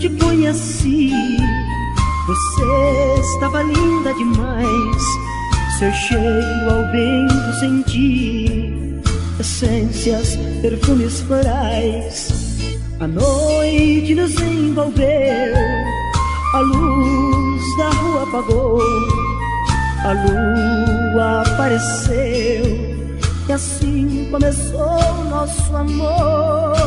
te conheci, você estava linda demais. Seu cheiro ao vento senti, essências, perfumes florais. A noite nos envolveu, a luz da rua apagou, a lua apareceu, e assim começou o nosso amor.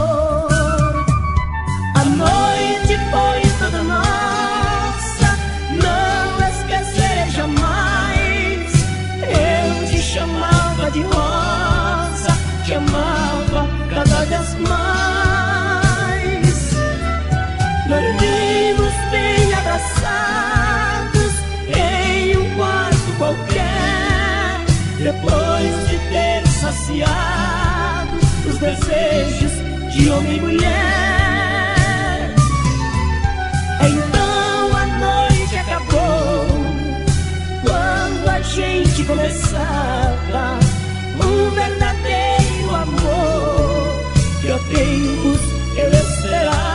A noite foi toda nossa, não esquecerei jamais. Eu te chamava de rosa, te amava cada vez mais. Dormimos bem abraçados em um quarto qualquer, depois de ter saciado os desejos de homem e mulher. Então a noite acabou, quando a gente começava um verdadeiro amor que há tempos eu esperava.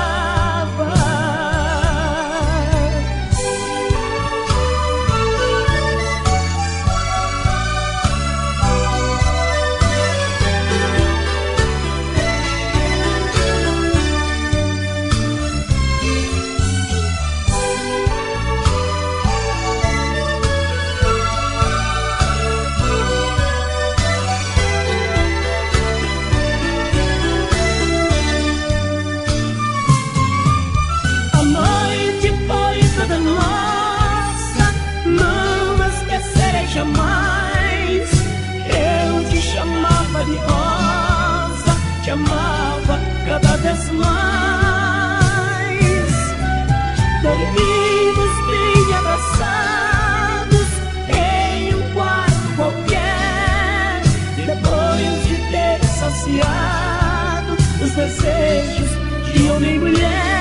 Jamais eu te chamava de rosa, te amava cada vez mais. Dormimos bem abraçados em um quarto qualquer, depois de ter saciado os desejos de homem e mulher.